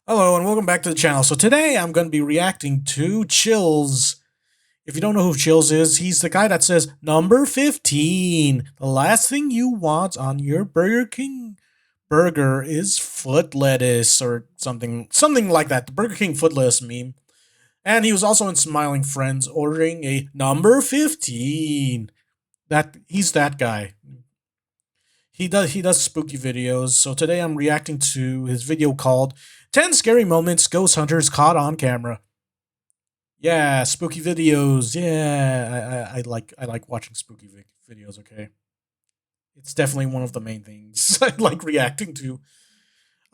Hello and welcome back to the channel. So today I'm going to be reacting to Chills. If you don't know who Chills is, he's the guy that says number 15. The last thing you want on your Burger King burger is foot lettuce or something like that. The Burger King foot lettuce meme. And he was also in Smiling Friends ordering a number 15. He's that guy. He does spooky videos. So today I'm reacting to his video called 10 Scary Moments Ghost Hunters Caught on Camera. Yeah, spooky videos. Yeah, I like watching spooky videos, okay? It's definitely one of the main things I like reacting to.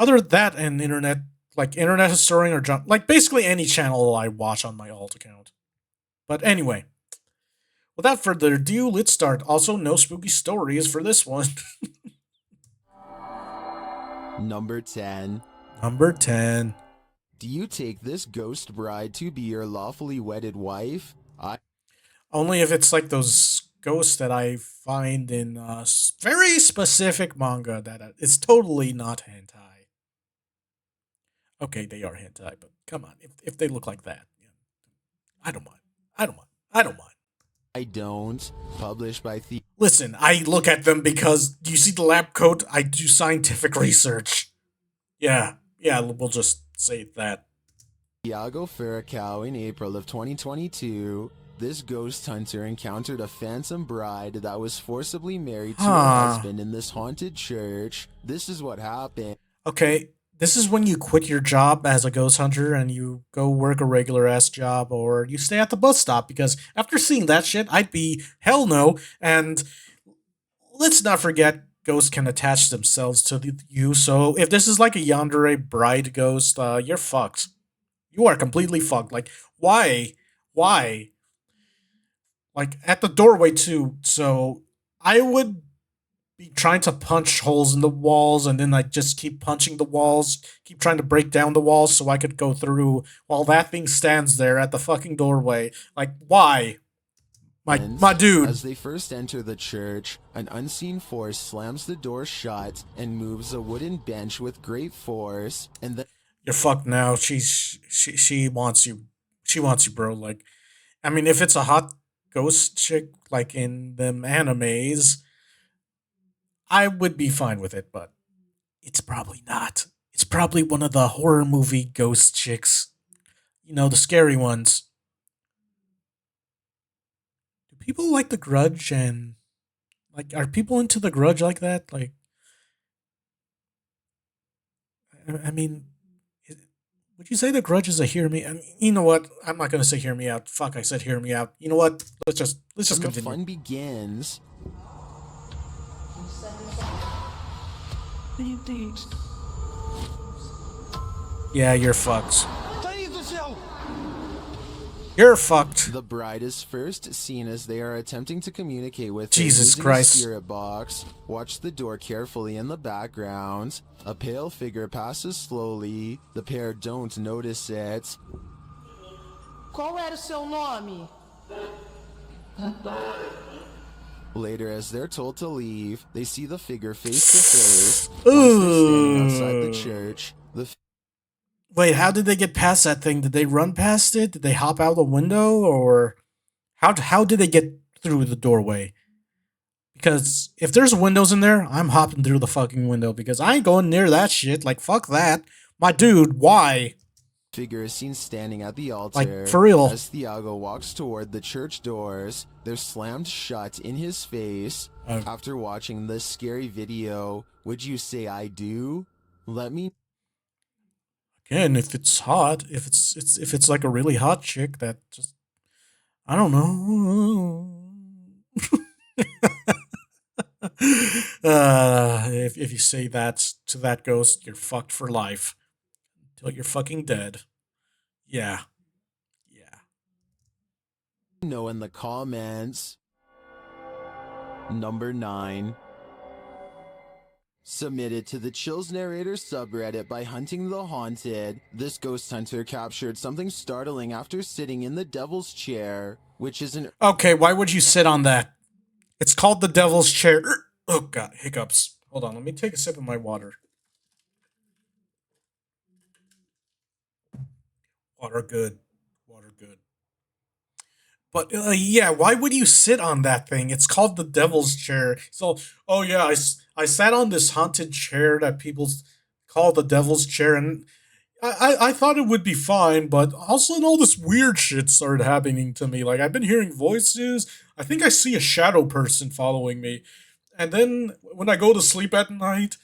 Other than that and internet historian or like basically any channel I watch on my alt account. But anyway, without further ado, let's start. Also, no spooky stories for this one. Number 10. Number 10. Do you take this ghost bride to be your lawfully wedded wife? Only if it's like those ghosts that I find in very specific manga that is totally not hentai. Okay, they are hentai, but come on, if they look like that, yeah, I don't mind. I don't mind. I don't mind. I don't. Published by Listen, I look at them because you see the lab coat. I do scientific research. Yeah, we'll just say that. Thiago Ferracao in April of 2022. This ghost hunter encountered a phantom bride that was forcibly married to her husband in this haunted church. This is what happened. Okay, this is when you quit your job as a ghost hunter and you go work a regular ass job or you stay at the bus stop because after seeing that shit, I'd be hell no. And let's not forget ghosts can attach themselves to you. So if this is like a yandere bride ghost, you're fucked. You are completely fucked. Like, why? Why? Like at the doorway too. So I would be trying to punch holes in the walls and then like just keep punching the walls, keep trying to break down the walls so I could go through while that thing stands there at the fucking doorway. Like, why? My dude. As they first enter the church, an unseen force slams the door shut and moves a wooden bench with great force, and then You're fucked now. She wants you. She wants you, bro. Like, I mean, if it's a hot ghost chick like in them animes, I would be fine with it, but it's probably not. It's probably one of the horror movie ghost chicks. You know, the scary ones. Do people like The Grudge and like are people into The Grudge like that? Like I mean, would you say The Grudge is a hear me? I mean, you know what? I'm not gonna say hear me out. Fuck, I said hear me out. You know what? Let's just the continue. fun begins. Yeah, you're fucked. You're fucked. The bride is first seen as they are attempting to communicate with her Jesus using Christ. a spirit box. Watch the door carefully in the background. A pale figure passes slowly. The pair don't notice it. Qual era o seu nome? Later, as they're told to leave, they see the figure face to face. Once they're standing outside the church, Wait, how did they get past that thing? Did they run past it? Did they hop out the window, or how did they get through the doorway? Because if there's windows in there, I'm hopping through the fucking window because I ain't going near that shit. Like fuck that, my dude. Why? figure is seen standing at the altar. Like for real. As Thiago walks toward the church doors, they're slammed shut in his face. After watching this scary video, would you say I do? Let me Again, if it's hot, if it's like a really hot chick that just I don't know. If you say that to that ghost, you're fucked for life until you're fucking dead. Yeah, yeah. know in the comments. Number 9. Submitted to the Chills Narrator subreddit by Hunting the Haunted, this ghost hunter captured something startling after sitting in the devil's chair, which is an Okay, why would you sit on that? It's called the devil's chair. Oh god, hiccups. Hold on, let me take a sip of my water. Water good. Water good. But yeah, why would you sit on that thing? It's called the devil's chair. So, oh yeah, I sat on this haunted chair that people call the devil's chair, and I thought it would be fine, but also all this weird shit started happening to me. Like I've been hearing voices. I think I see a shadow person following me, and then when I go to sleep at night,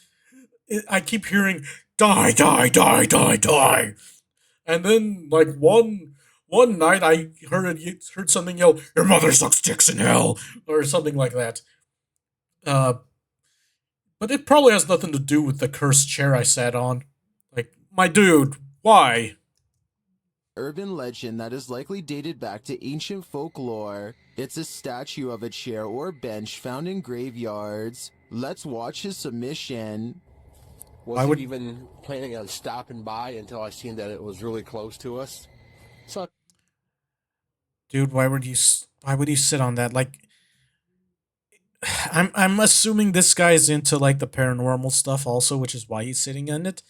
I keep hearing die, die, die, die, die. And then like one night I heard something yell, "Your mother sucks dicks in hell," or something like that. Uh, but it probably has nothing to do with the cursed chair I sat on. Like, my dude, why? Urban legend that is likely dated back to ancient folklore. It's a statue of a chair or bench found in graveyards. Let's watch his submission. Why Wasn't would even planning on stopping by until I seen that it was really close to us. So dude? Why would you sit on that? Like, I'm assuming this guy's into like the paranormal stuff also, which is why he's sitting in it.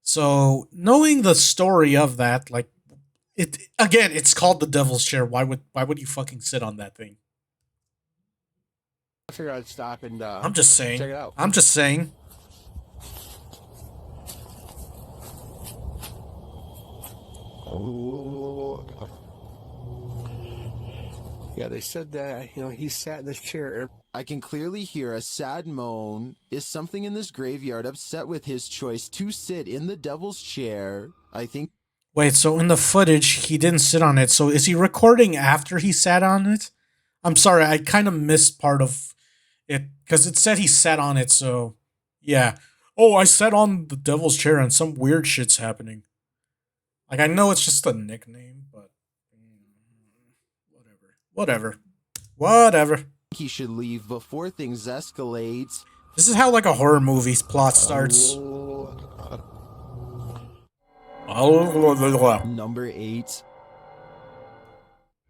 So knowing the story of that, like it again, it's called the devil's chair. Why would you fucking sit on that thing? I figured I'd stop and I'm just check saying. it out. I'm just saying. Yeah, they said that, he sat in this chair. I can clearly hear a sad moan. Is something in this graveyard upset with his choice to sit in the devil's chair? I think Wait, so in the footage he didn't sit on it. So is he recording after he sat on it? I'm sorry, I kind of missed part of it because it said he sat on it. So yeah. Oh, I sat on the devil's chair and some weird shit's happening. Like I know it's just a nickname, but whatever, whatever, whatever. he should leave before things escalate. This is how like a horror movie's plot starts. Number 8.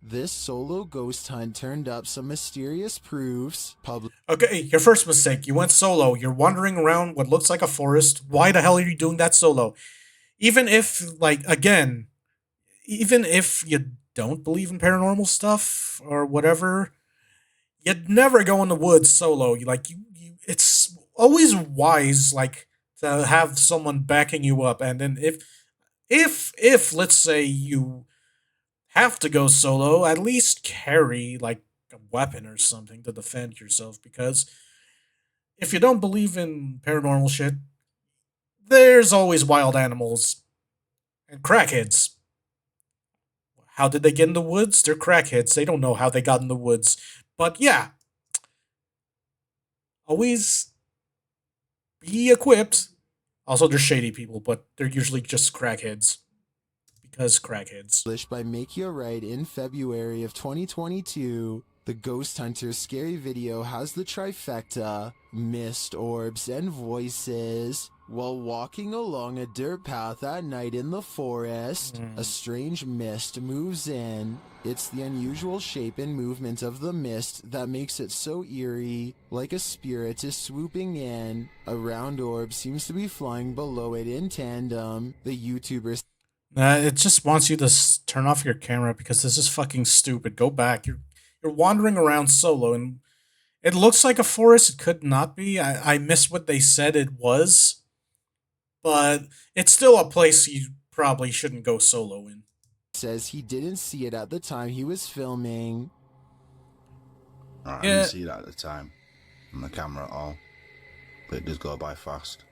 This solo ghost hunt turned up some mysterious proofs. Okay, your first mistake. You went solo. You're wandering around what looks like a forest. Why the hell are you doing that solo? Even if, like, again, even if you don't believe in paranormal stuff or whatever, you'd never go in the woods solo. It's always wise, like, to have someone backing you up. And then if let's say you have to go solo, at least carry like a weapon or something to defend yourself. Because if you don't believe in paranormal shit, there's always wild animals and crackheads. How did they get in the woods? They're crackheads. They don't know how they got in the woods. But yeah, always be equipped. Also, they're shady people, but they're usually just crackheads. Because crackheads. Published by Make You Right in February of 2022, the Ghost Hunter scary video has the trifecta, mist, orbs, and voices. While walking along a dirt path at night in the forest, a strange mist moves in. It's the unusual shape and movement of the mist that makes it so eerie, like a spirit is swooping in. A round orb seems to be flying below it in tandem. The YouTuber It just wants you to turn off your camera because this is fucking stupid. Go back. You're wandering around solo, and it looks like a forest. It could not be. I missed what they said it was, but it's still a place you probably shouldn't go solo in. says he didn't see it at the time he was filming. I Yeah. didn't see that at the time on the camera at all, but it does go by fast.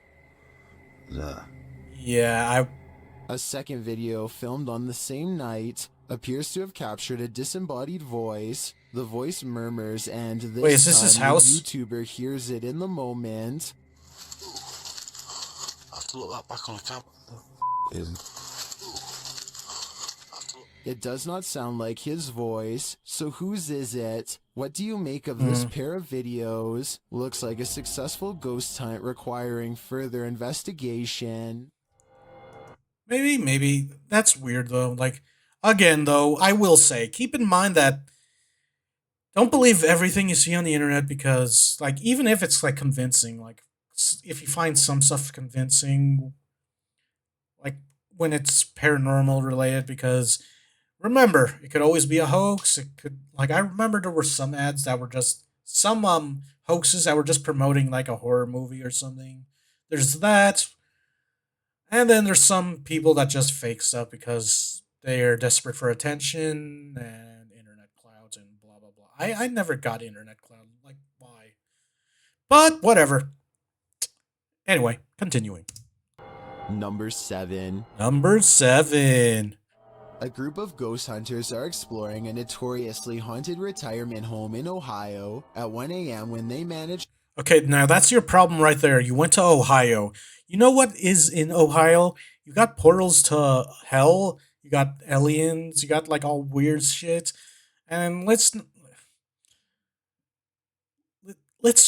Yeah, A second video filmed on the same night appears to have captured a disembodied voice. The voice murmurs, and this Wait, is this time his the house? YouTuber hears it in the moment. I have to look that back on the camera. It does not sound like his voice, so whose is it? What do you make of this pair of videos? Looks like a successful ghost hunt requiring further investigation. maybe that's weird though. Like again, though, I will say, keep in mind that don't believe everything you see on the internet because, like, even if it's like convincing, like if you find some stuff convincing, like when it's paranormal related because remember, it could always be a hoax. It could like I remember there were some ads that were just some hoaxes that were just promoting like a horror movie or something. There's that, and then there's some people that just fake stuff because they are desperate for attention and internet clouds and blah blah blah. I never got internet cloud. Like why? But whatever. Anyway, continuing. Number 7. Number 7. A group of ghost hunters are exploring a notoriously haunted retirement home in Ohio at 1 a.m. when they manage. Okay, now that's your problem right there. You went to Ohio. You know what is in Ohio? You got portals to hell. You got aliens. You got like all weird shit. And let's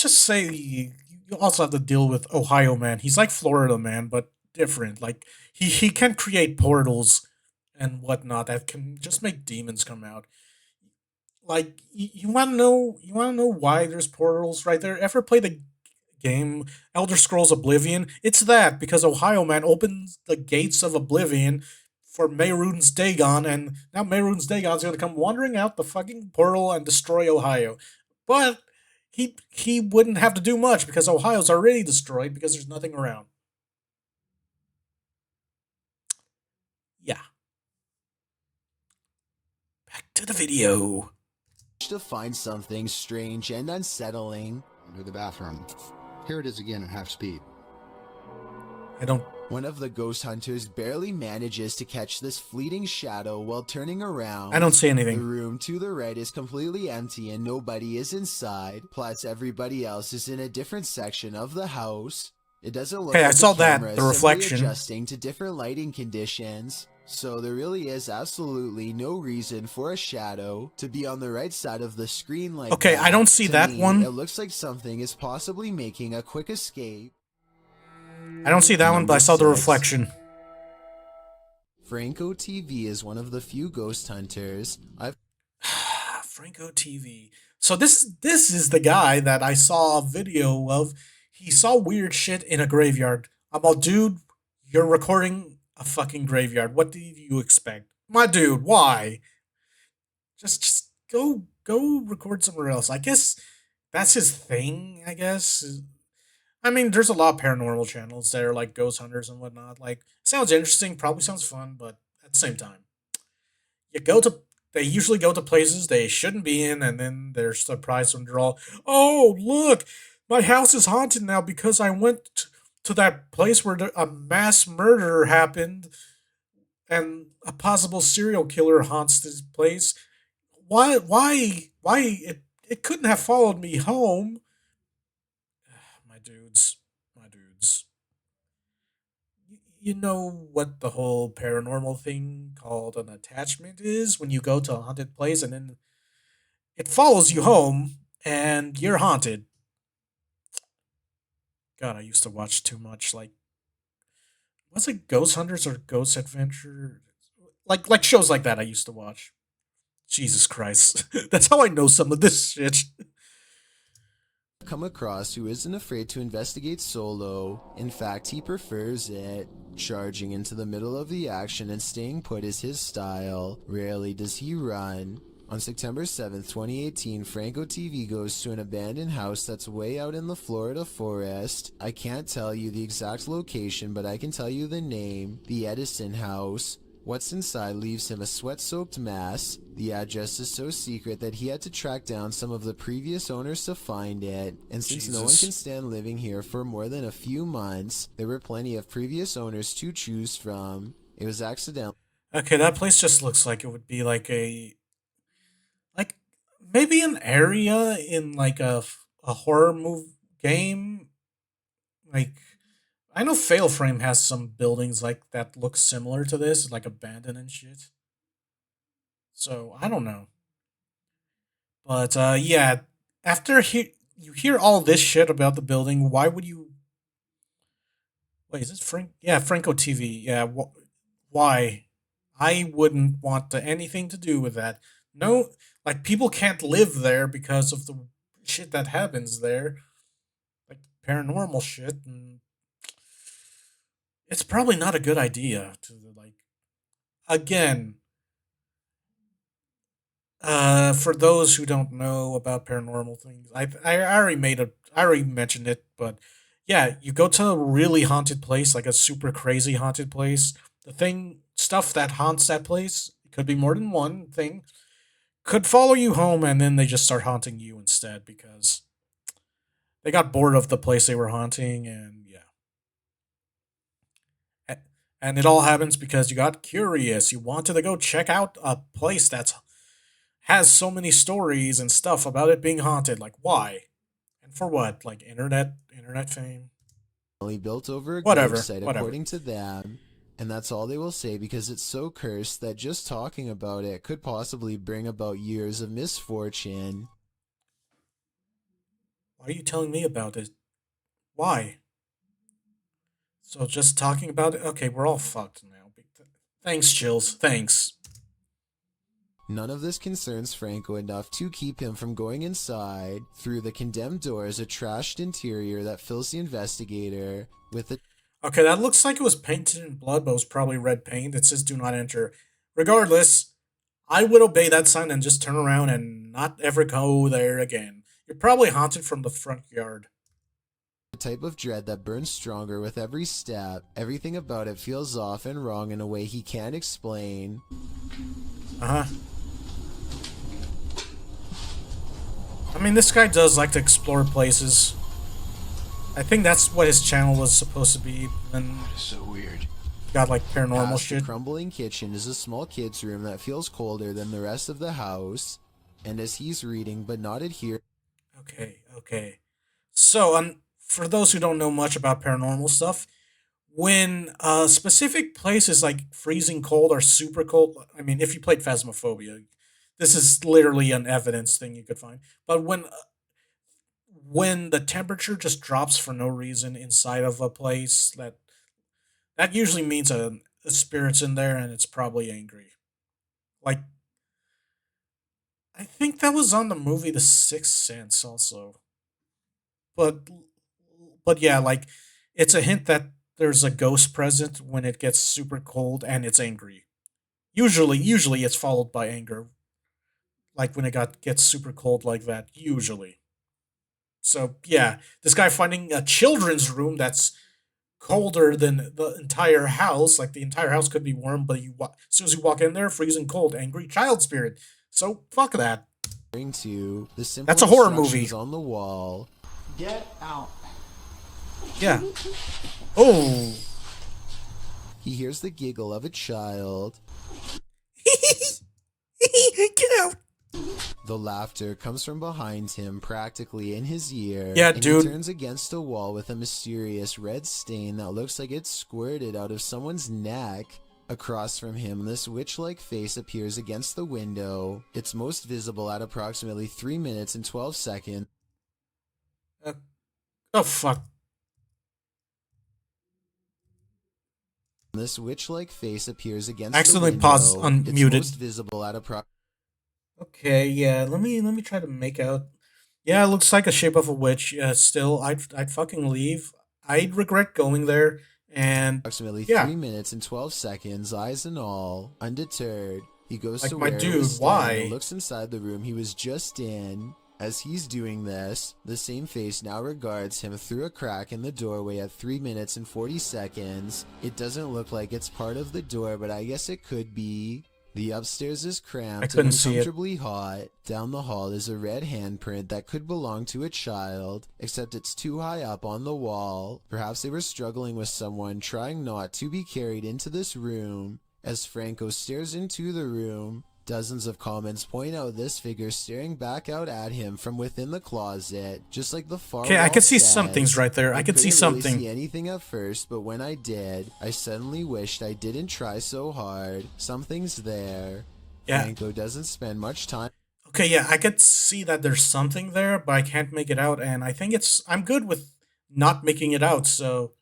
just say you also have to deal with Ohio man. He's like Florida man, but different. Like he can create portals and whatnot that can just make demons come out. Like you want to know why there's portals right there. Ever play the game Elder Scrolls Oblivion? It's that because Ohio man opens the gates of Oblivion for Mehrunes Dagon, and now Mehrunes Dagon's gonna come wandering out the fucking portal and destroy Ohio. But he wouldn't have to do much because Ohio's already destroyed because there's nothing around. Yeah. Back to the video. To find something strange and unsettling. Under the bathroom. Here it is again at half speed. I don't. One of the ghost hunters barely manages to catch this fleeting shadow while turning around. I don't see The anything. room to the right is completely empty and nobody is inside. Plus, everybody else is in a different section of the house. It doesn't look Okay, I like saw the that, camera the is simply reflection. adjusting to different lighting conditions. So there really is absolutely no reason for a shadow to be on the right side of the screen like Okay, that. I don't see To that me, one. It looks like something is possibly making a quick escape. I don't see that one, but I saw the Number 6. reflection. Franco TV is one of the few ghost hunters I've Franco TV. So this is the guy that I saw a video of. He saw weird shit in a graveyard. I'm all, dude, you're recording a fucking graveyard. What did you expect? My dude, why? Just go record somewhere else. I guess that's his thing, I guess. I mean, there's a lot of paranormal channels that are like ghost hunters and whatnot. Like, sounds interesting, probably sounds fun, but at the same time, you go to they usually go to places they shouldn't be in, and then they're surprised when they're all, "Oh, look, my house is haunted now because I went to that place where a mass murder happened, and a possible serial killer haunts this place. Why? It couldn't have followed me home." My dudes, my dudes. You know what the whole paranormal thing called an attachment is when you go to a haunted place and then it follows you home and you're haunted. God, I used to watch too much. Like, was it Ghost Hunters or Ghost Adventure? Like shows like that I used to watch. Jesus Christ, that's how I know some of this shit. come across who isn't afraid to investigate solo. In fact, he prefers it. Charging into the middle of the action and staying put is his style. Rarely does he run. On September 7th, 2018, Franco TV goes to an abandoned house that's way out in the Florida forest. I can't tell you the exact location, but I can tell you the name, the Edison House. What's inside leaves him a sweat-soaked mess. The address is so secret that he had to track down some of the previous owners to find it. And since no one Jesus. can stand living here for more than a few months, there were plenty of previous owners to choose from. It was accidental. Okay, that place just looks like it would be like maybe an area in like a horror move game. Like I know Fail Frame has some buildings like that look similar to this, like abandoned and shit. So I don't know, but yeah. After you hear all this shit about the building, why would you? Wait, is this Frank? Yeah, Franco TV. Yeah, why? I wouldn't want anything to do with that. No, like people can't live there because of the shit that happens there, like paranormal shit, and it's probably not a good idea to again, for those who don't know about paranormal things, I already mentioned it, but yeah, you go to a really haunted place, like a super crazy haunted place. The thing, stuff that haunts that place, it could be more than one thing, could follow you home, and then they just start haunting you instead because they got bored of the place they were haunting, and yeah. And it all happens because you got curious. You wanted to go check out a place that's has so many stories and stuff about it being haunted. Like why? And for what? Like internet fame? built over a grave Whatever. site, Whatever. according to them. And that's all they will say because it's so cursed that just talking about it could possibly bring about years of misfortune. Why are you telling me about it? Why? So just talking about it? Okay, we're all fucked now. Thanks, Chills. Thanks. None of this concerns Franco enough to keep him from going inside. Through the condemned doors, a trashed interior that fills the investigator with a Okay, that looks like it was painted in blood, but it was probably red paint. It says do not enter. Regardless, I would obey that sign and just turn around and not ever go there again. You're probably haunted from the front yard. type of dread that burns stronger with every step. Everything about it feels off and wrong in a way he can't explain. Uh huh. I mean, this guy does like to explore places. I think that's what his channel was supposed to be. And So weird. got like paranormal Past the shit. crumbling kitchen is a small kid's room that feels colder than the rest of the house. And as he's reading but not adhering Okay, okay. So, for those who don't know much about paranormal stuff, when a specific place is like freezing cold or super cold, I mean, if you played Phasmophobia, this is literally an evidence thing you could find. But when the temperature just drops for no reason inside of a place, that usually means a spirit's in there and it's probably angry. Like I think that was on the movie The Sixth Sense also. But but yeah, like it's a hint that there's a ghost present when it gets super cold and it's angry. Usually it's followed by anger, like when it got gets super cold like that. Usually. So yeah, this guy finding a children's room that's colder than the entire house. Like the entire house could be warm, but as soon as you walk in there, freezing cold, angry child spirit. So fuck that. to the simple That's a horror movie. instructions on the wall. Get out. Yeah. Oh. He hears the giggle of a child. Get out. The laughter comes from behind him, practically in his ear. Yeah, and dude. He turns against a wall with a mysterious red stain that looks like it's squirted out of someone's neck. Across from him, this witch-like face appears against the window. It's most visible at approximately 3 minutes and 12 seconds. Oh fuck. This witch-like face appears against Accidentally the window. paused It's unmuted. most visible at approximately Okay, yeah. Let me try to make out. Yeah, it looks like a shape of a witch. Still, I'd fucking leave. I'd regret going there. And yeah, 3 minutes and 12 seconds, eyes and all. Undeterred, he goes like to my where it dude, was standing why? and looks inside the room he was just in. As he's doing this, the same face now regards him through a crack in the doorway at 3 minutes and 40 seconds. It doesn't look like it's part of the door, but I guess it could be. The upstairs is I cramped couldn't and see it. uncomfortably hot. Down the hall is a red handprint that could belong to a child, except it's too high up on the wall. Perhaps they were struggling with someone trying not to be carried into this room. As Franco stares into the room, dozens of comments point out this figure staring back out at him from within the closet, just like the far Okay, I wall could see says. some things right there. I could see couldn't really something. see anything at first, but when I did, I suddenly wished I didn't try so hard. Something's there. Yeah. Franco doesn't spend much time Okay, yeah, I could see that there's something there, but I can't make it out, and I think I'm good with not making it out. So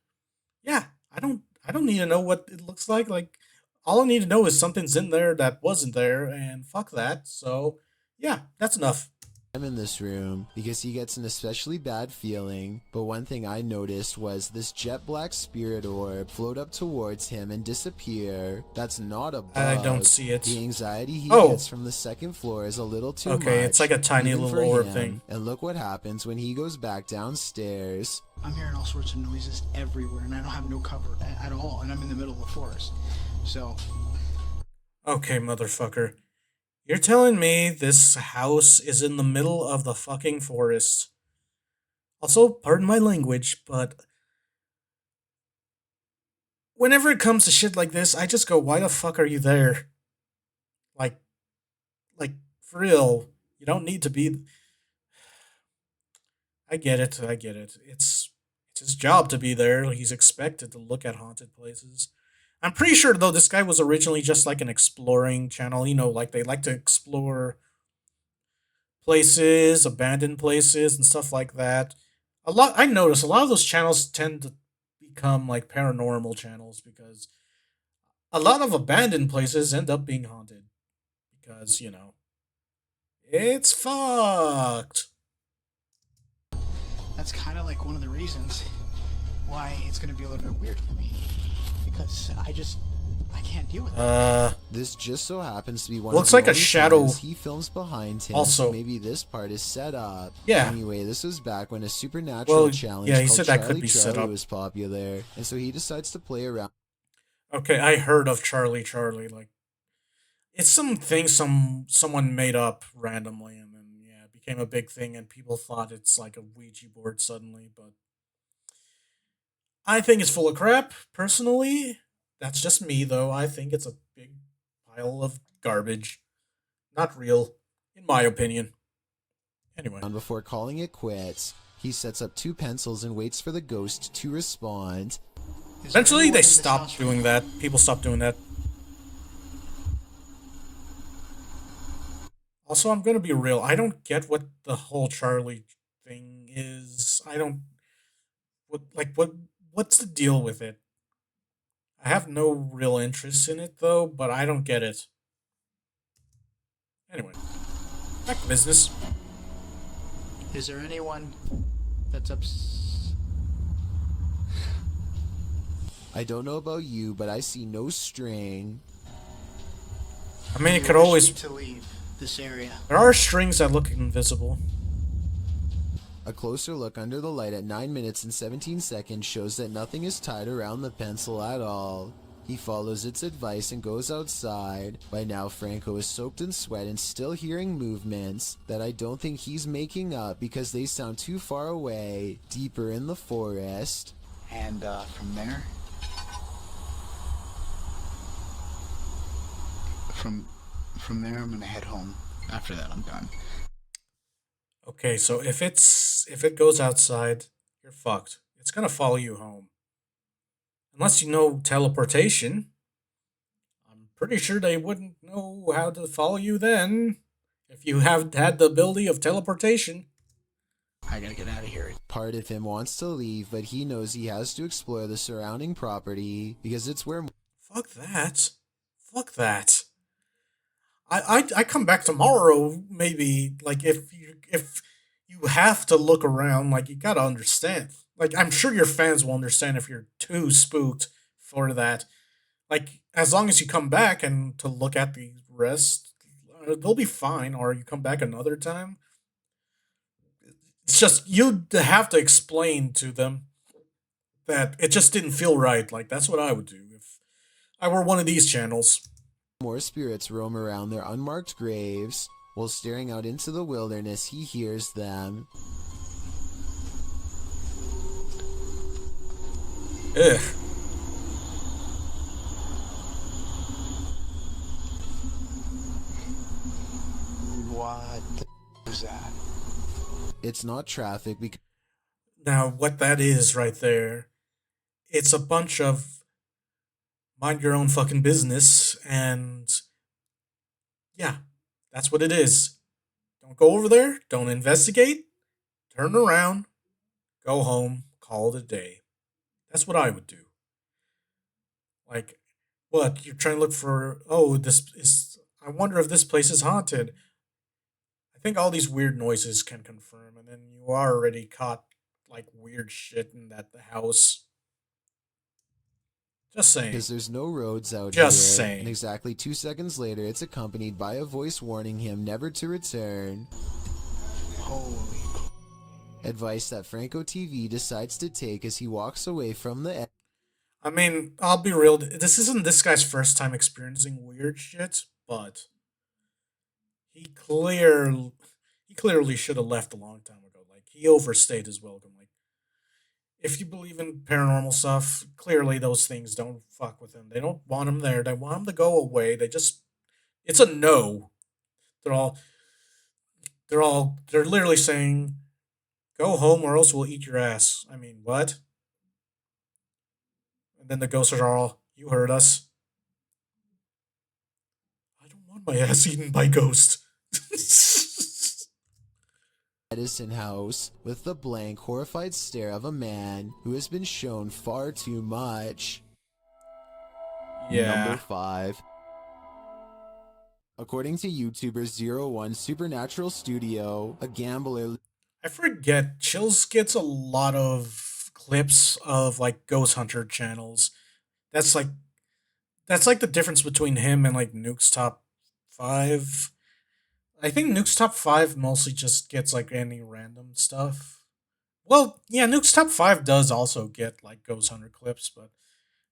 yeah, I don't need to know what it looks like. Like all I need to know is something's in there that wasn't there, and fuck that. So yeah, that's enough. I'm in this room because he gets an especially bad feeling, but one thing I noticed was this jet black spirit orb float up towards him and disappear. That's not a I don't bug. see it. The anxiety he Oh, gets from the second floor is a little too okay, it's like much, a tiny even little for orb him. thing. And look what happens when he goes back downstairs. I'm hearing all sorts of noises everywhere, and I don't have no cover at all, and I'm in the middle of the forest. So, Okay, motherfucker. You're telling me this house is in the middle of the fucking forest. Also, pardon my language, but whenever it comes to shit like this, I just go, why the fuck are you there? Like, like, for real. You don't need to be. I get it. I get it. It's his job to be there. He's expected to look at haunted places. I'm pretty sure though this guy was originally just like an exploring channel. You know, like they like to explore places, abandoned places, and stuff like that. A lot. I notice a lot of those channels tend to become like paranormal channels because a lot of abandoned places end up being haunted because it's fucked. that's kind of like one of the reasons why it's going to be a little bit weird for me. Because I can't deal with it. This just so happens to be one Looks of the like a only shadow. times he films behind him, Also, so maybe this part is set up. Yeah. Anyway, this was back when a supernatural well, challenge yeah, he called said that Charlie could be set Charlie up. was popular, and so he decides to play around. Okay, I heard of Charlie Charlie. Like it's something someone made up randomly, and then yeah, it became a big thing, and people thought it's like a Ouija board suddenly. But I think it's full of crap. Personally, that's just me though. I think it's a big pile of garbage, not real, in my opinion. Anyway, Before calling it quits. He sets up two pencils and waits for the ghost to respond. Is there eventually anyone they in this stopped house doing right that. People stopped doing that. Also, I'm gonna be real. I don't get what the whole Charlie thing is. I don't what's the deal with it? I have no real interest in it though, but I don't get it. Anyway, back to business. Is there anyone that's I don't know about you, but I see no string. I mean, it you could wish always. me to leave this area? There are strings that look invisible. A closer look under the light at 9 minutes and 17 seconds shows that nothing is tied around the pencil at all. He follows its advice and goes outside. By now, Franco is soaked in sweat and still hearing movements that I don't think he's making up because they sound too far away, deeper in the forest. And from there, from there, I'm gonna head home. After that, I'm done. Okay, so if it goes outside, you're fucked. It's gonna follow you home. Unless you know teleportation. I'm pretty sure they wouldn't know how to follow you then. If you have had the ability of teleportation. I gotta get out of here. Part of him wants to leave, but he knows he has to explore the surrounding property because it's where Fuck that. Fuck that. I come back tomorrow maybe like if you have to look around like you got to understand. Like I'm sure your fans will understand if you're too spooked for that. Like as long as you come back and to look at the rest they'll be fine or you come back another time. It's just you have to explain to them that it just didn't feel right. Like that's what I would do if I were one of these channels. more spirits roam around their unmarked graves. While staring out into the wilderness, he hears them. Ugh. What the is that? It's not traffic because Now, what that is right there, it's a bunch of mind your own fucking business, and yeah, that's what it is. Don't go over there, don't investigate, turn around, go home, call it a day. That's what I would do. Like, what? You're trying to look for, oh, this is, I wonder if this place is haunted. I I think all these weird noises can confirm, and then you are already caught like weird shit in that the house. Just saying. because there's no roads out Just here. And saying. exactly 2 seconds later, it's accompanied by a voice warning him never to return. Holy. Advice that Franco TV decides to take as he walks away from the. I mean, I'll be real. This isn't this guy's first time experiencing weird shit, but he clear he clearly should have left a long time ago. Like he overstayed his welcome. Like if you believe in paranormal stuff, clearly those things don't fuck with him. They don't want him there. They want him to go away. They just it's a no. They're all they're literally saying go home or else we'll eat your ass. I mean, what? And then the ghosts are all you heard us. I don't want my ass eaten by ghost. Edison house with the blank, horrified stare of a man who has been shown far too much. Yeah. Number 5. According to YouTuber 01 Supernatural Studio, a gambler. I forget. Chills gets a lot of clips of like ghost hunter channels. That's like that's like the difference between him and like Nuke's top five. I think Nuke's top five mostly just gets like any random stuff. Well, yeah, Nuke's top five does also get like ghost hunter clips, but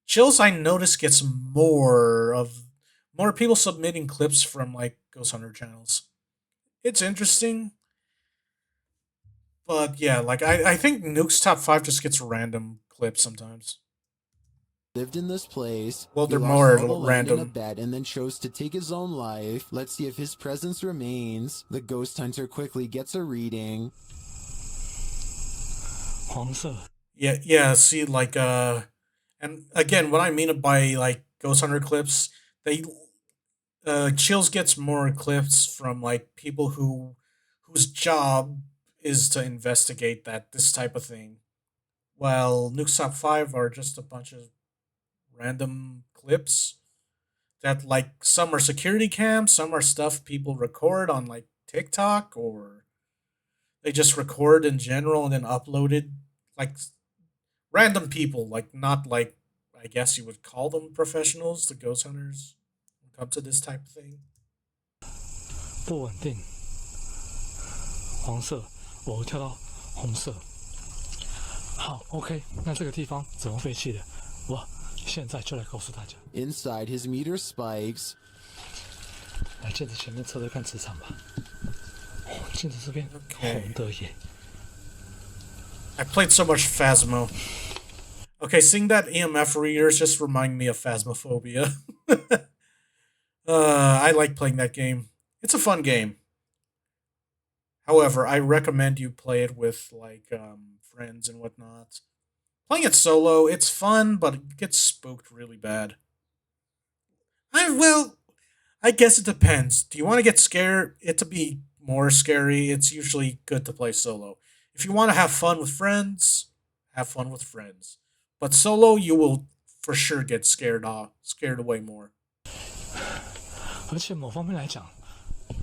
Chills I notice gets more people submitting clips from like ghost hunter channels. It's interesting, but yeah, like I think Nuke's top five just gets random clips sometimes. Lived in this place. Well, He they're lost more all the land in a random. bet and then chose to take his own life. Let's see if his presence remains. The ghost hunter quickly gets a reading. Yeah, yeah. See, like, and again, what I mean by like Ghost Hunter clips, they Chills gets more clips from like people whose job is to investigate that this type of thing. While Nuke's Top Five are just a bunch of random clips that like some are security cams, some are stuff people record on like TikTok or they just record in general and then upload it like random people, like not like I guess you would call them professionals, the ghost hunters who come to this type of thing. 不稳定，黄色，我会跳到红色。好，OK，那这个地方怎么废弃的？我现在就来告诉大家。Inside, his meter spikes. 来镜子前面测测看磁场吧。哦，镜子这边 Okay. 红的耶。I played so much Phasmo. Okay, seeing that EMF readers just remind me of Phasmophobia. I like playing that game. It's a fun game. However, I recommend you play it with like friends and whatnot. Playing it solo, it's fun, but it gets spooked really bad. Well, I guess it depends. Do you want to get scared? It to be more scary, it's usually good to play solo. If you want to have fun with friends, have fun with friends. But solo, you will for sure get scared away more. 而且某方面来讲，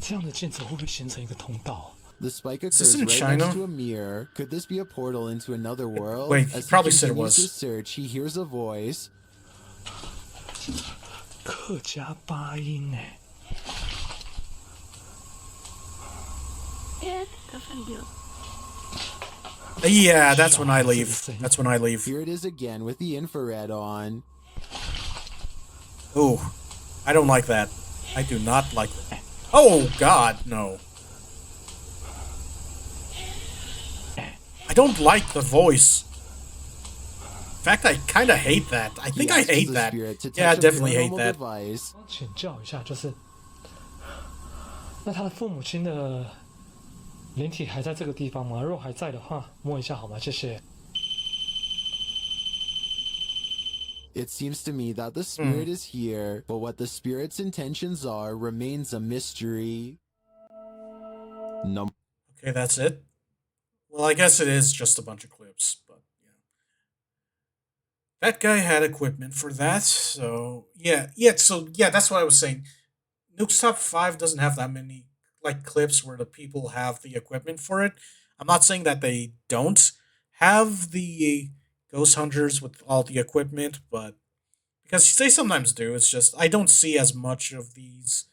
这样的镜子会不会形成一个通道？ The spike this occurs in right China? next to a mirror. Could this be a portal into another world? Wait, he As probably he said it continues was. his search, he hears a voice. 客家八音哎。Yeah, that's when I leave. That's when I leave. Here it is again with the infrared on. Ooh, I don't like that. I do not like that. Oh God, no. I don't like the voice. In fact, I kind of hate that. I think I He asks hate the that. spirit to Yeah, I touch a definitely hate paranormal that. device. 请教一下，就是那他的父母亲的灵体还在这个地方吗？如果还在的话，摸一下好吗？谢谢。 It seems to me that the spirit is here, but what the spirit's intentions are remains a mystery. Okay, that's it. Well, I guess it is just a bunch of clips, but yeah. That guy had equipment for that, so yeah, that's what I was saying. Nuke's top five doesn't have that many. like clips where the people have the equipment for it. I'm not saying that they don't have the ghost hunters with all the equipment, but because they sometimes do. It's just I don't see as much of these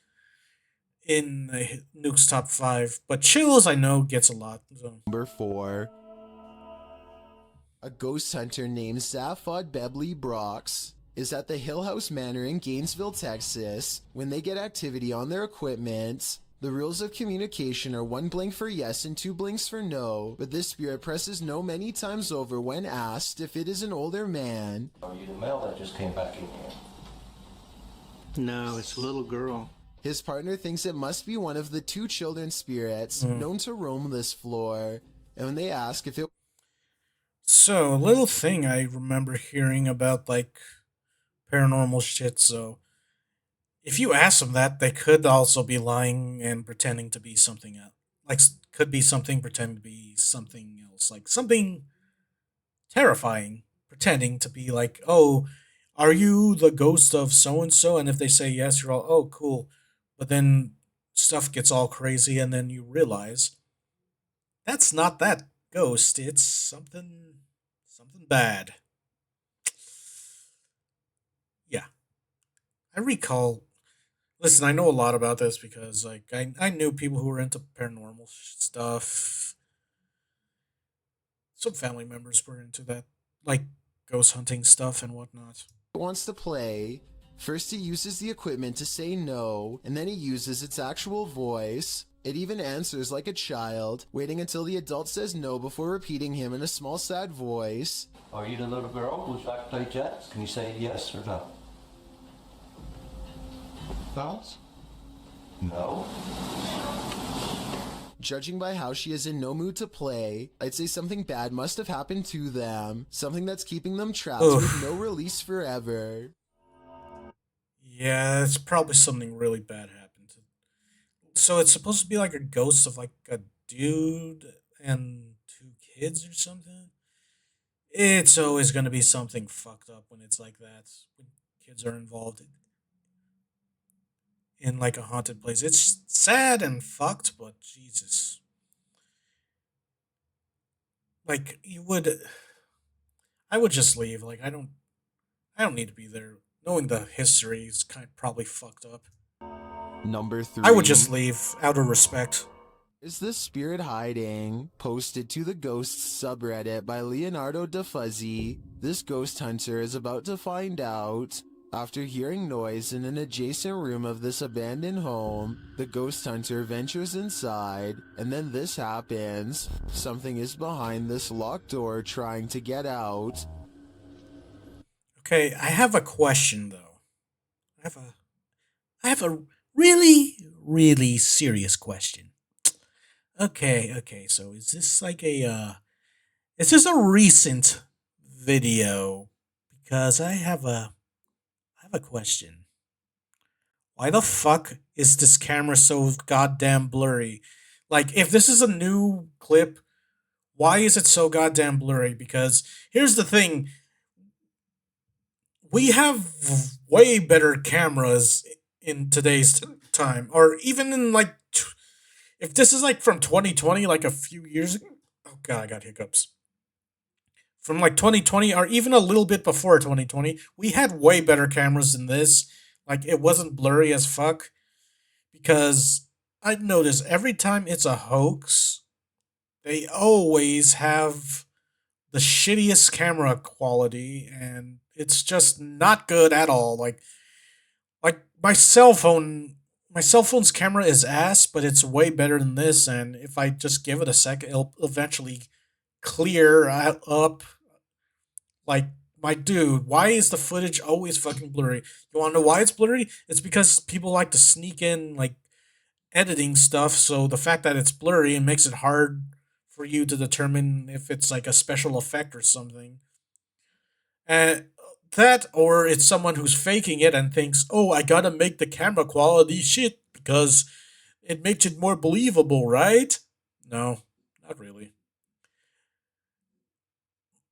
in Nuke's top five, but Chills I know gets a lot. So. Number 4. A ghost hunter named Zaphod Bebley Brox is at the Hill House Manor in Gainesville, Texas. When they get activity on their equipment, the rules of communication are 1 blink for yes and 2 blinks for no, but this spirit presses no many times over when asked if it is an older man. Are you the male that just came back in here? No, it's a little girl. His partner thinks it must be one of the 2 children spirits known to roam this floor, and when they ask if it So, a little thing I remember hearing about like paranormal shit. So, if you ask them that, they could also be lying and pretending to be something else. Like, could be something pretending to be something else. Like, something terrifying, pretending to be like, oh, are you the ghost of so and so? And if they say yes, you're all, oh, cool. But then stuff gets all crazy, and then you realize that's not that ghost. It's something bad. Yeah, I recall. Listen, I know a lot about this because like I knew people who were into paranormal stuff. Some family members were into that, like ghost hunting stuff and whatnot. wants to play, first he uses the equipment to say no, and then he uses its actual voice. It even answers like a child, waiting until the adult says no before repeating him in a small sad voice. Are you the little girl who's back to play jazz? Can you say yes or no? Vowels? No. Judging by how she is in no mood to play, I'd say something bad must have happened to them, something that's keeping them trapped with no release forever. Yeah, it's probably something really bad happened. So it's supposed to be like a ghost of like a dude and 2 kids or something. It's always gonna be something fucked up when it's like that. When kids are involved in like a haunted place. It's sad and fucked, but Jesus. Like you would I would just leave. Like I don't need to be there. Knowing the history is kind of probably fucked up. Number 3. I would just leave out of respect. Is the Spirit Hiding? Posted to the Ghosts subreddit by Leonardo DeFuzzy. This ghost hunter is about to find out. After hearing noise in an adjacent room of this abandoned home, the ghost hunter ventures inside, and then this happens. Something is behind this locked door trying to get out. Okay, I have a question though. I have a really, really serious question. Okay, so is this like a is this a recent video? Because I have a question. Why the fuck is this camera so goddamn blurry? Like if this is a new clip, why is it so goddamn blurry? Because here's the thing, we have way better cameras in today's time, or even in like, if this is like from 2020, like a few years ago. Oh god, I got hiccups. From like 2020, or even a little bit before 2020, we had way better cameras than this. Like it wasn't blurry as fuck. Because I notice every time it's a hoax, they always have the shittiest camera quality, and it's just not good at all. Like my cell phone's camera is ass, but it's way better than this, and if I just give it a second, it'll eventually clear up. Like, my dude, why is the footage always fucking blurry? You want to know why it's blurry? It's because people like to sneak in like editing stuff, so the fact that it's blurry, it makes it hard for you to determine if it's like a special effect or something. And that, or it's someone who's faking it and thinks, oh, I gotta make the camera quality shit because it makes it more believable, right? No, not really.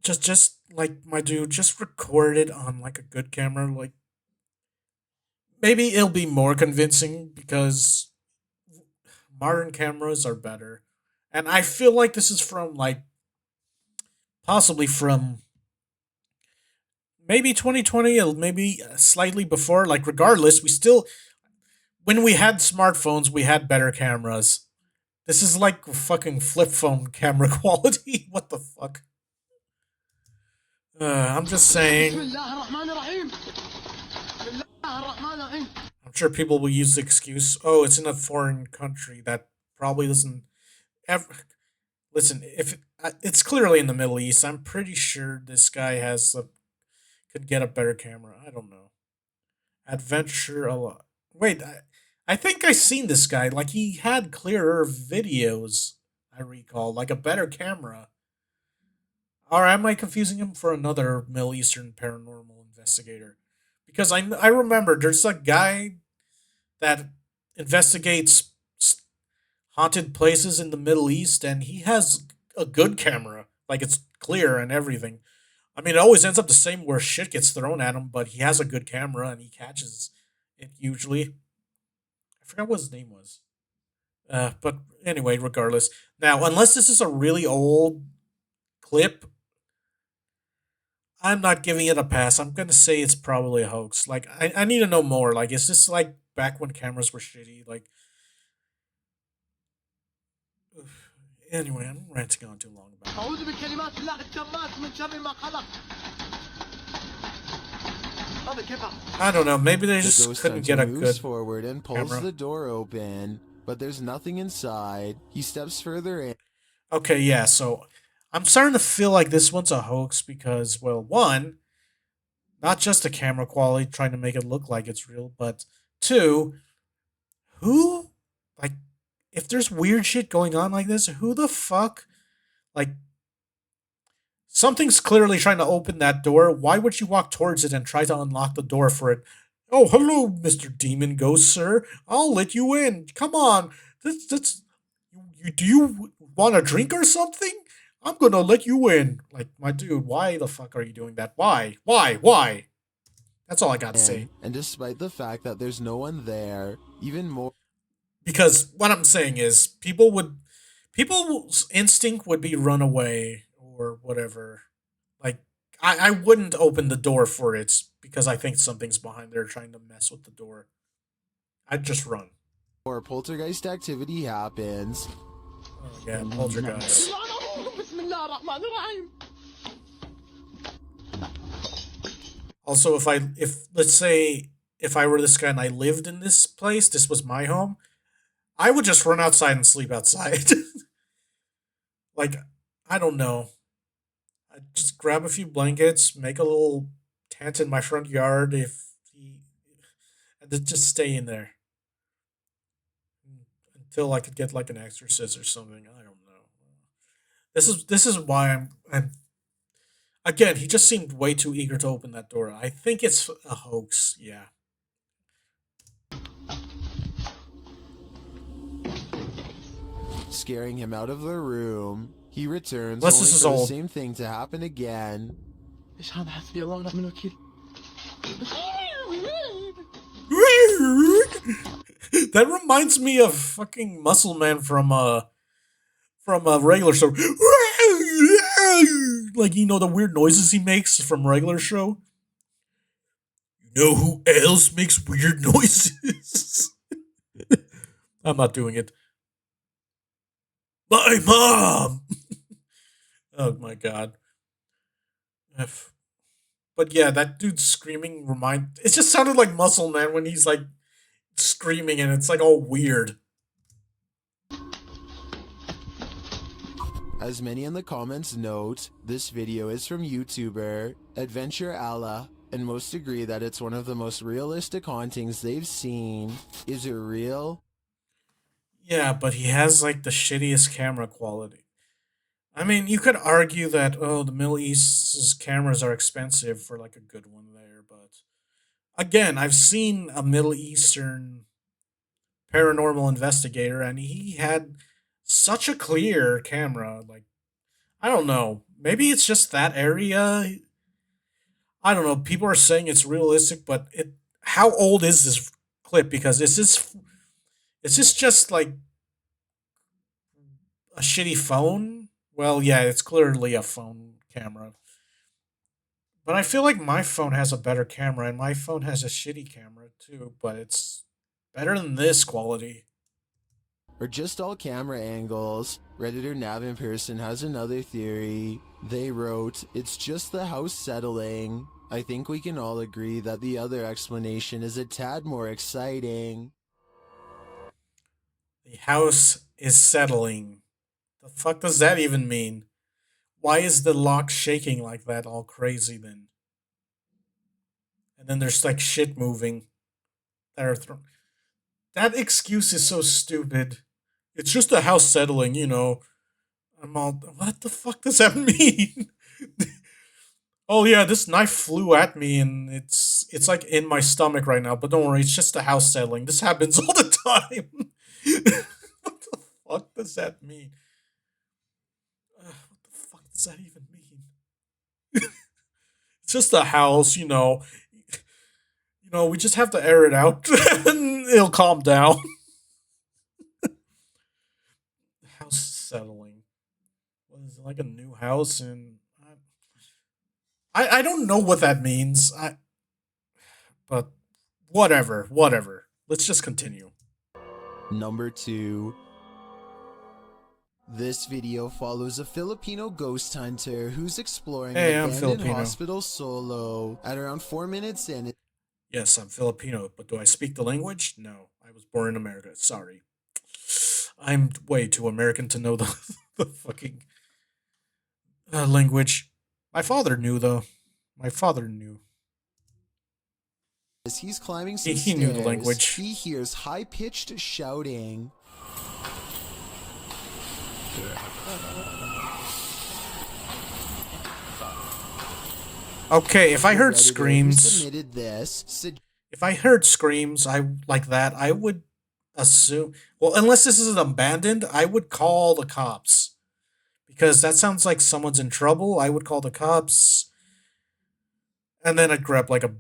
Just like my dude, just record it on like a good camera. Like maybe it'll be more convincing because modern cameras are better. And I feel like this is from like possibly from maybe 2020 or maybe slightly before. Like regardless, we still when we had smartphones, we had better cameras. This is like fucking flip phone camera quality. What the fuck? I'm just saying. I'm sure people will use the excuse, "Oh, it's in a foreign country that probably doesn't ever." Listen, if it's clearly in the Middle East, I'm pretty sure this guy could get a better camera. I don't know. Adventure a lot. Wait, I think I seen this guy. Like he had clearer videos. I recall, like a better camera. Or am I confusing him for another Middle Eastern paranormal investigator? Because I remember there's a guy that investigates haunted places in the Middle East, and he has a good camera. Like it's clear and everything. I mean, it always ends up the same where shit gets thrown at him, but he has a good camera and he catches it usually. I forgot what his name was. But anyway, regardless. Now, unless this is a really old clip, I'm not giving it a pass. I'm gonna say it's probably a hoax. Like, I need to know more. Like, is this like back when cameras were shitty? Like, oof. Anyway, I'm ranting on too long about it. I don't know. Maybe they The just ghost couldn't hunter get a moves good forward and pulls camera. the door open, but there's nothing inside. He steps further in. Okay, yeah. So I'm starting to feel like this one's a hoax because, well, one, not just the camera quality trying to make it look like it's real, but two, who, like, if there's weird shit going on like this, who the fuck, like, something's clearly trying to open that door. Why would you walk towards it and try to unlock the door for it? Oh, hello, Mr. Demon Ghost, sir. I'll let you in. Come on. That's do you want a drink or something? I'm gonna let you in. Like, my dude, why the fuck are you doing that? Why? Why? Why? That's all I got to say. And despite the fact that there's no one there, even more. Because what I'm saying is, people's instinct would be run away or whatever. Like, I wouldn't open the door for it because I think something's behind there trying to mess with the door. I'd just run. Or poltergeist activity happens. Oh, yeah, poltergeist. Also, if let's say if I were this guy and I lived in this place, this was my home, I would just run outside and sleep outside. Like, I don't know. I'd just grab a few blankets, make a little tent in my front yard and then just stay in there until I could get like an exorcist or something. I don't know. This is why I'm again. He just seemed way too eager to open that door. I think it's a hoax. Yeah. Scaring him out of the room. He returns Unless only this is for the old. same thing to happen again. That reminds me of fucking Muscle Man from a regular show. Like, you know the weird noises he makes from regular show. You know who else makes weird noises? I'm not doing it. My mom. Oh my god. But yeah, that dude screaming it just sounded like Muscle Man when he's like screaming and it's like all weird. As many in the comments note, this video is from YouTuber Adventure Allah, and most agree that it's one of the most realistic hauntings they've seen. Is it real? Yeah, but he has like the shittiest camera quality. I mean, you could argue that the Middle East's cameras are expensive for like a good one there, but again, I've seen a Middle Eastern paranormal investigator and he had such a clear camera. Like, I don't know. Maybe it's just that area. I don't know. People are saying it's realistic, but how old is this clip? Because is this just like a shitty phone. Well, yeah, it's clearly a phone camera. But I feel like my phone has a better camera, and my phone has a shitty camera too, but it's better than this quality. Or just all camera angles. Redditor Nav in Person has another theory. They wrote, "It's just the house settling." I think we can all agree that the other explanation is a tad more exciting. The house is settling. The fuck does that even mean? Why is the lock shaking like that all crazy then? And then there's like shit moving that are thrown. That excuse is so stupid. It's just the house settling, you know. I'm all, what the fuck does that mean? Oh yeah, this knife flew at me and it's like in my stomach right now. But don't worry, it's just the house settling. This happens all the time. What the fuck does that mean? What the fuck does that even mean? It's just a house, you know. You know, we just have to air it out and it'll calm down. House settling. What is it, like a new house? And I don't know what that means. But whatever, whatever. Let's just continue. Number 2. This video follows a Filipino ghost hunter who's exploring Hey, an I'm abandoned Filipino. hospital solo. At around 4 minutes in, Yes, I'm Filipino, but do I speak the language? No, I was born in America. Sorry. I'm way too American to know the, the fucking language. My father knew, though. My father knew. as he's climbing some He knew the stairs, language. he hears high-pitched shouting. Okay, if I heard The Redditor who screams, submitted this if I heard screams, I like that, I would assume. Well, unless this is an abandoned, I would call the cops because that sounds like someone's in trouble. I would call the cops, and then I'd grab like a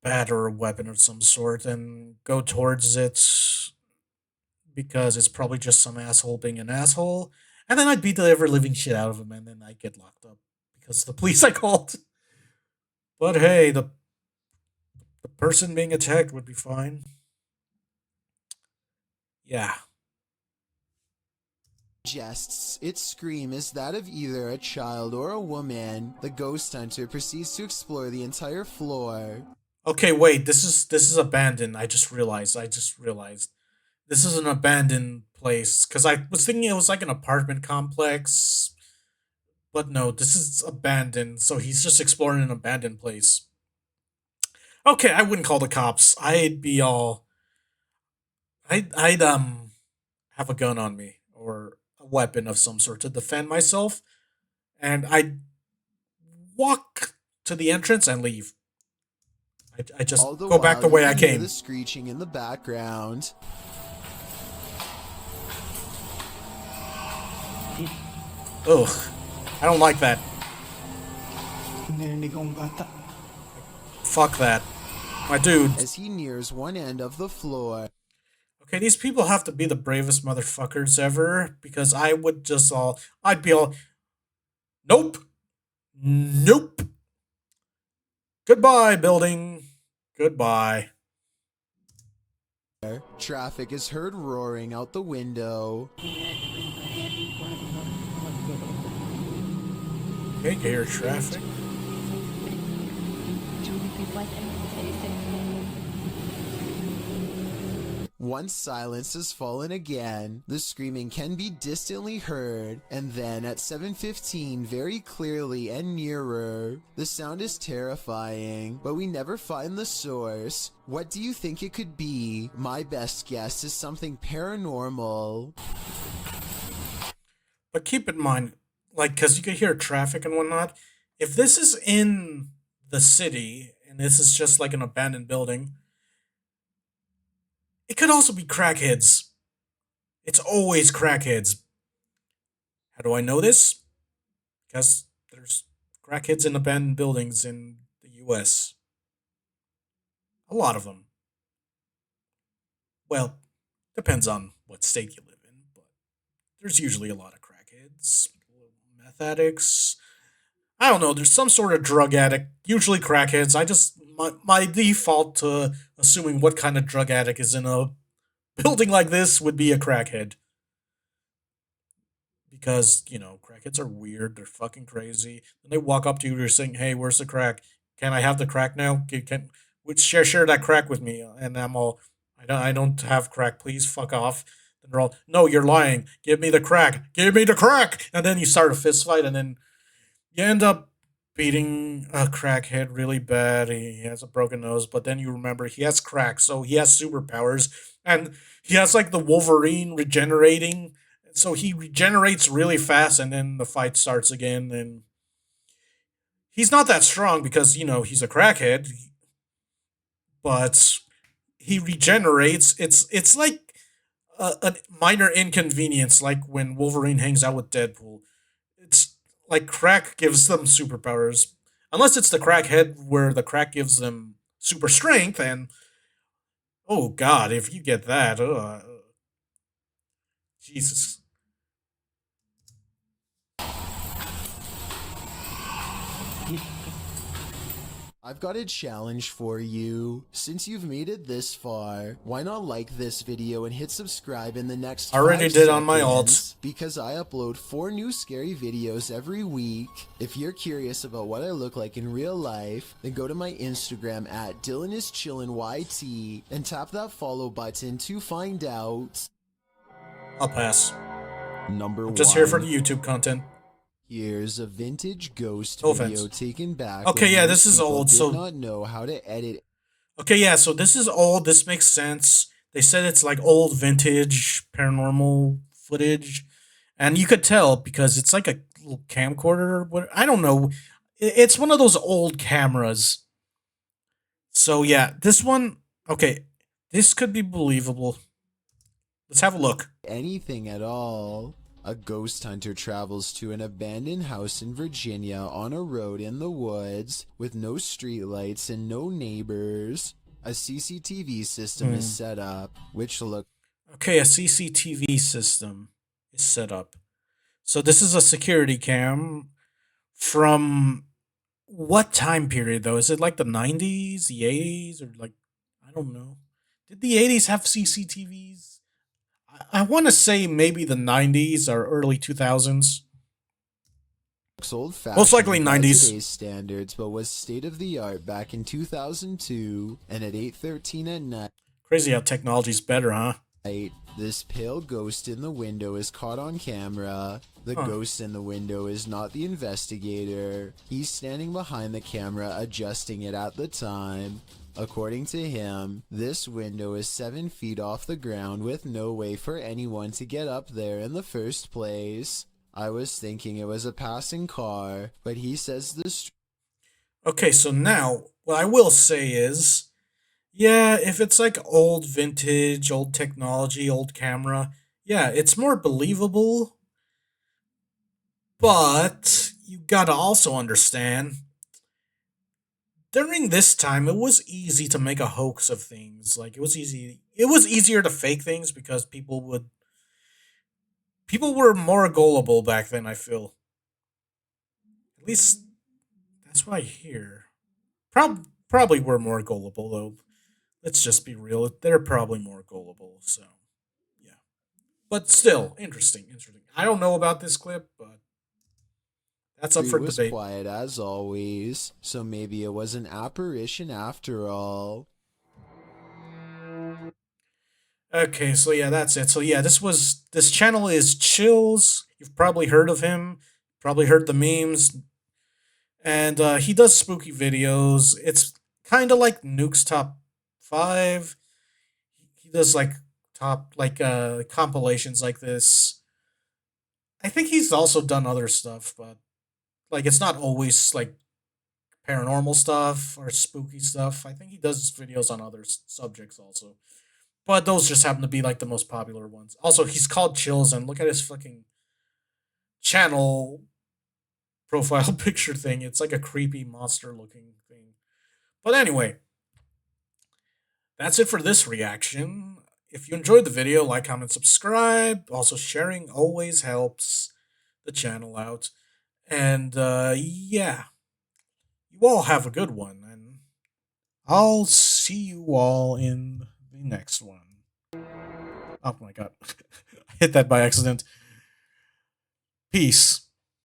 bat or a weapon of some sort and go towards it because it's probably just some asshole being an asshole. And then I'd beat the ever living shit out of him, and then I'd get locked up because the police I called. But hey, the person being attacked would be fine. Yeah. suggests its scream is that of either a child or a woman. The ghost hunter proceeds to explore the entire floor. Okay, wait. This is abandoned. I just realized. This is an abandoned place because I was thinking it was like an apartment complex, but no, this is abandoned. So he's just exploring an abandoned place. Okay, I wouldn't call the cops. I'd be all. I'd have a gun on me or a weapon of some sort to defend myself, and I'd walk to the entrance and leave. I just All the go back while, the way you I can hear came. the screeching in the background. Ugh, I don't like that. Narinig kong bata. Fuck that, my dude. As he nears one end of the floor. Okay, these people have to be the bravest motherfuckers ever because I would just all. I'd be all. Nope. Nope. Goodbye, building. Goodbye. Traffic is heard roaring out the window. Okay, hear traffic. Once silence has fallen again, the screaming can be distantly heard, and then at 7:15 very clearly and nearer. The sound is terrifying, but we never find the source. What do you think it could be? My best guess is something paranormal. But keep in mind, like, because you could hear traffic and whatnot. If this is in the city and this is just like an abandoned building, it could also be crackheads. It's always crackheads. How do I know this? Because there's crackheads in abandoned buildings in the US. A lot of them. Well, depends on what state you live in, but there's usually a lot of crackheads. crackheads, meth addicts. I don't know. There's some sort of drug addict, usually crackheads. My default to assuming what kind of drug addict is in a building like this would be a crackhead because crackheads are weird. They're fucking crazy. And they walk up to you, they're saying, "Hey, where's the crack? Can I have the crack now? Share that crack with me?" And I'm all, I don't have crack. Please fuck off. And they're all, "No, you're lying. Give me the crack. Give me the crack." And then you start a fist fight, and then you end up beating a crackhead really bad. He has a broken nose, but then you remember he has crack, so he has superpowers, and he has like the Wolverine regenerating. So he regenerates really fast, and then the fight starts again. And he's not that strong because he's a crackhead, but he regenerates. It's like a minor inconvenience, like when Wolverine hangs out with Deadpool. It's like crack gives them superpowers, unless it's the crackhead where the crack gives them super strength. And oh god, if you get that, Jesus. I've got a challenge for you. Since you've made it this far, why not like this video and hit subscribe in the next Already 5 did on my seconds, alt. because I upload 4 new scary videos every week. If you're curious about what I look like in real life, then go to my Instagram at DylanIsChillinYT and tap that follow button to find out. I'll pass. Number I'm 1. just here for the YouTube content. Here's a vintage ghost No video offense. taken back Okay, when yeah, most this is people old, did so not know how to edit. Okay, yeah, so this is old. This makes sense. They said it's like old vintage paranormal footage. And you could tell because it's like a little camcorder or what, I don't know. It's one of those old cameras. So yeah, this one, okay, this could be believable. Let's have a look. Anything at all. A ghost hunter travels to an abandoned house in Virginia on a road in the woods with no streetlights and no neighbors. A CCTV system is set up, which looks Okay, a CCTV system is set up. So this is a security cam from what time period though? Is it like the 90s, the 80s, or like I don't know. Did the 80s have CCTVs? I want to say maybe the 90s or early 2000s. old-fashioned Most likely by 90s. today's standards, but was state-of-the-art back in 2002, and at 8:13 at night. Crazy how technology's better, huh? This pale ghost in the window is caught on camera. The ghost in the window is not the investigator. He's standing behind the camera adjusting it at the time. According to him, this window is 7 feet off the ground with no way for anyone to get up there in the first place. I was thinking it was a passing car, but he says the Okay, so now what I will say is, yeah, if it's like old vintage, old technology, old camera, yeah, it's more believable. But you gotta also understand, during this time, it was easy to make a hoax of things. Like it was easy. It was easier to fake things because people were more gullible back then. I feel, at least that's what I hear. Probably were more gullible though. Let's just be real. They're probably more gullible. So yeah, but still interesting. Interesting. I don't know about this clip, but that's up street for was debate. quiet as always, so maybe it was an apparition after all. Okay, so yeah, that's it. So yeah, this channel is Chills. You've probably heard of him, probably heard the memes, and he does spooky videos. It's kind of like Nuke's Top 5. He does like top like compilations like this. I think he's also done other stuff, but like it's not always like paranormal stuff or spooky stuff. I think he does videos on other subjects also. But those just happen to be like the most popular ones. Also, he's called Chills, and look at his fucking channel profile picture thing. It's like a creepy monster looking thing. But anyway, that's it for this reaction. If you enjoyed the video, like, comment, subscribe. Also, sharing always helps. the channel out. And yeah, you all have a good one, and I'll see you all in the next one. Oh my god. I hit that by accident. Peace.